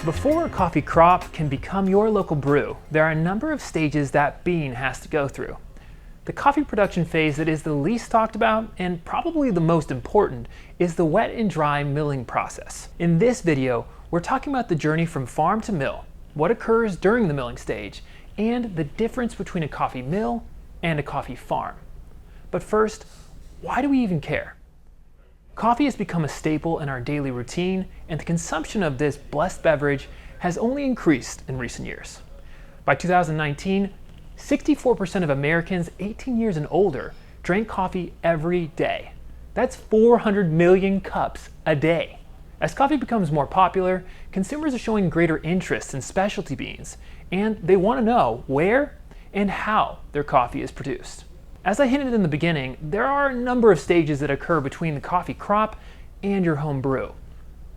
Before a coffee crop can become your local brew, there are a number of stages that bean has to go through. The coffee production phase that is the least talked about, and probably the most important, is the wet and dry milling process. In this video, we're talking about the journey from farm to mill, what occurs during the milling stage, and the difference between a coffee mill and a coffee farm. But first, why do we even care? Coffee has become a staple in our daily routine, and the consumption of this blessed beverage has only increased in recent years. By 2019, 64% of Americans 18 years and older drank coffee every day. That's 400 million cups a day. As coffee becomes more popular, consumers are showing greater interest in specialty beans, and they want to know where and how their coffee is produced. As I hinted in the beginning, there are a number of stages that occur between the coffee crop and your home brew.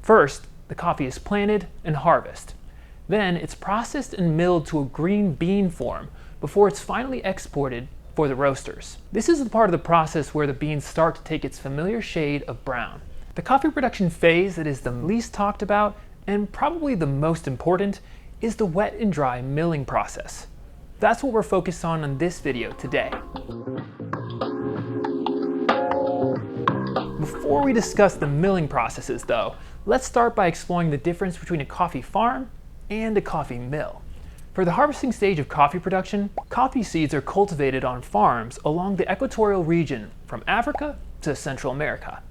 First, the coffee is planted and harvested. Then it's processed and milled to a green bean form before it's finally exported for the roasters. This is the part of the process where the beans start to take its familiar shade of brown. The coffee production phase that is the least talked about, and probably the most important, is the wet and dry milling process. That's what we're focused on in this video today. Before we discuss the milling processes though, let's start by exploring the difference between a coffee farm and a coffee mill. For the harvesting stage of coffee production, coffee seeds are cultivated on farms along the equatorial region from Africa to Central America.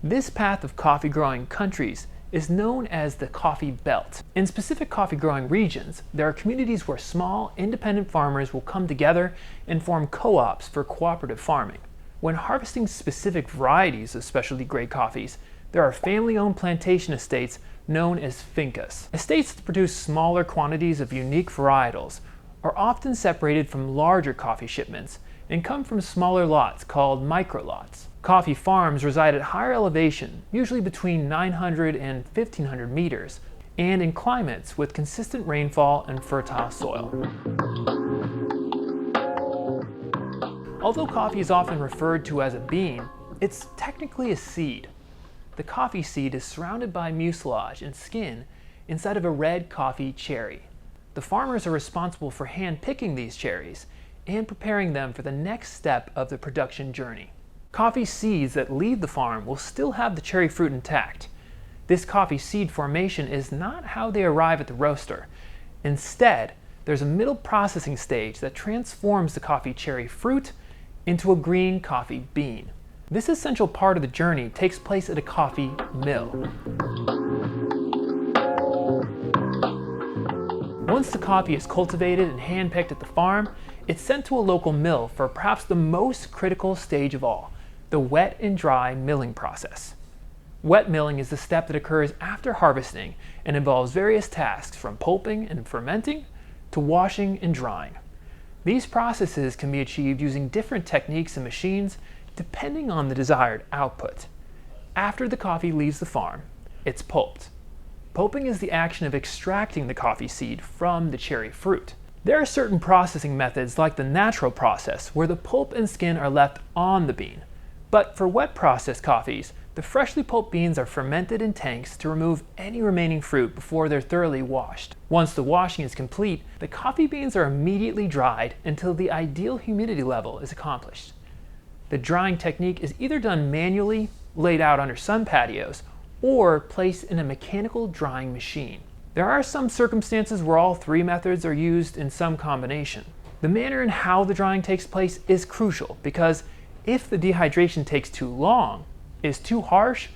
This path of coffee growing countries is known as the coffee belt. In specific coffee growing regions, there are communities where small, independent farmers will come together and form co-ops for cooperative farming. When harvesting specific varieties of specialty grade coffees, there are family-owned plantation estates known as fincas. Estates that produce smaller quantities of unique varietals are often separated from larger coffee shipments and come from smaller lots called microlots. Coffee farms reside at higher elevation, usually between 900 and 1500 meters, and in climates with consistent rainfall and fertile soil. Although coffee is often referred to as a bean, it's technically a seed. The coffee seed is surrounded by mucilage and skin inside of a red coffee cherry. The farmers are responsible for hand-picking these cherries and preparing them for the next step of the production journey. Coffee seeds that leave the farm will still have the cherry fruit intact. This coffee seed formation is not how they arrive at the roaster. Instead, there's a middle processing stage that transforms the coffee cherry fruit into a green coffee bean. This essential part of the journey takes place at a coffee mill. Once the coffee is cultivated and hand-picked at the farm, it's sent to a local mill for perhaps the most critical stage of all, the wet and dry milling process. Wet milling is the step that occurs after harvesting and involves various tasks from pulping and fermenting to washing and drying. These processes can be achieved using different techniques and machines depending on the desired output. After the coffee leaves the farm, it's pulped. Pulping is the action of extracting the coffee seed from the cherry fruit. There are certain processing methods like the natural process where the pulp and skin are left on the bean. But for wet processed coffees, the freshly pulped beans are fermented in tanks to remove any remaining fruit before they're thoroughly washed. Once the washing is complete, the coffee beans are immediately dried until the ideal humidity level is accomplished. The drying technique is either done manually, laid out under sun patios, or placed in a mechanical drying machine. There are some circumstances where all three methods are used in some combination. The manner and how the drying takes place is crucial because if the dehydration takes too long, is too harsh,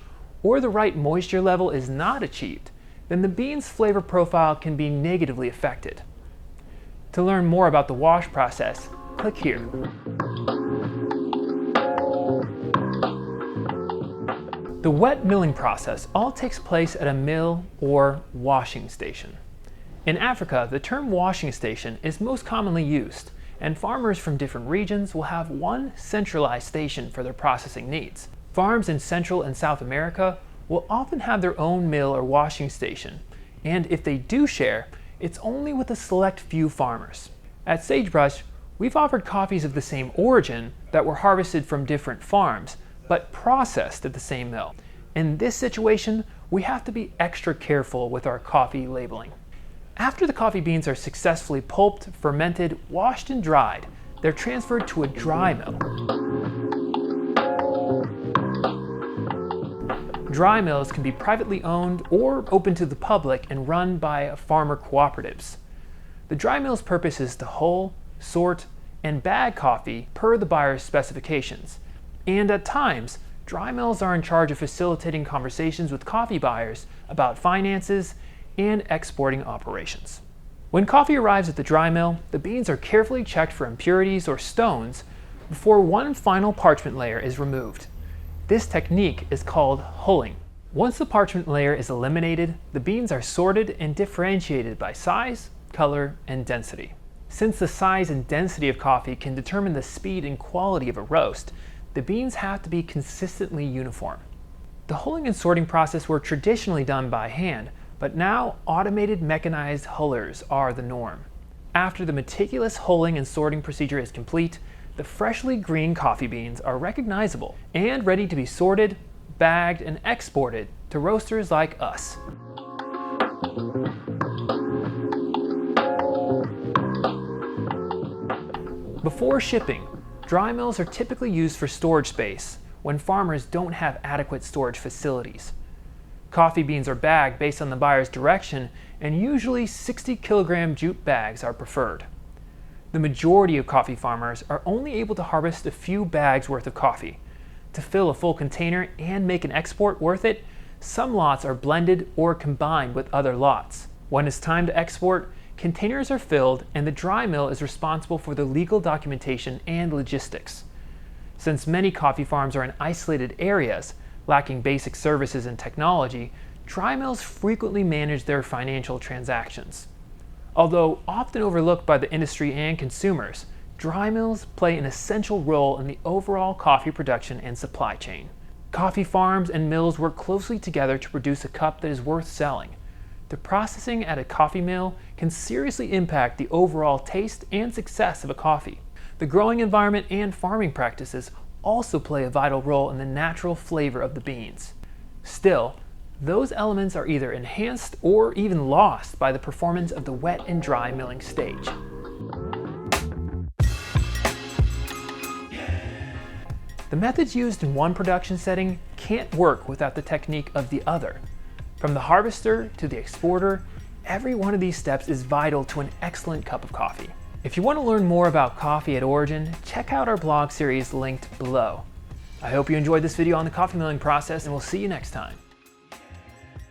or the right moisture level is not achieved, then the bean's flavor profile can be negatively affected. To learn more about the wash process, click here. The wet milling process all takes place at a mill or washing station. In Africa, the term washing station is most commonly used, and farmers from different regions will have one centralized station for their processing needs. Farms in Central and South America will often have their own mill or washing station, and if they do share, it's only with a select few farmers. At Sagebrush, we've offered coffees of the same origin that were harvested from different farms, but processed at the same mill. In this situation, we have to be extra careful with our coffee labeling. After the coffee beans are successfully pulped, fermented, washed, and dried, they're transferred to a dry mill. Dry mills can be privately owned or open to the public and run by farmer cooperatives. The dry mill's purpose is to hull, sort, and bag coffee per the buyer's specifications. And at times, dry mills are in charge of facilitating conversations with coffee buyers about finances and exporting operations. When coffee arrives at the dry mill, the beans are carefully checked for impurities or stones before one final parchment layer is removed. This technique is called hulling. Once the parchment layer is eliminated, the beans are sorted and differentiated by size, color, and density. Since the size and density of coffee can determine the speed and quality of a roast, the beans have to be consistently uniform. The hulling and sorting process were traditionally done by hand, but now automated mechanized hullers are the norm. After the meticulous hulling and sorting procedure is complete, the freshly green coffee beans are recognizable and ready to be sorted, bagged, and exported to roasters like us. Before shipping, dry mills are typically used for storage space when farmers don't have adequate storage facilities. Coffee beans are bagged based on the buyer's direction, and usually 60-kilogram jute bags are preferred. The majority of coffee farmers are only able to harvest a few bags worth of coffee. To fill a full container and make an export worth it, some lots are blended or combined with other lots. When it's time to export, containers are filled and the dry mill is responsible for the legal documentation and logistics. Since many coffee farms are in isolated areas, lacking basic services and technology, dry mills frequently manage their financial transactions. Although often overlooked by the industry and consumers, dry mills play an essential role in the overall coffee production and supply chain. Coffee farms and mills work closely together to produce a cup that is worth selling. The processing at a coffee mill can seriously impact the overall taste and success of a coffee. The growing environment and farming practices also play a vital role in the natural flavor of the beans. Still, those elements are either enhanced or even lost by the performance of the wet and dry milling stage. The methods used in one production setting can't work without the technique of the other. From the harvester to the exporter, every one of these steps is vital to an excellent cup of coffee. If you want to learn more about coffee at origin, check out our blog series linked below. I hope you enjoyed this video on the coffee milling process, and we'll see you next time.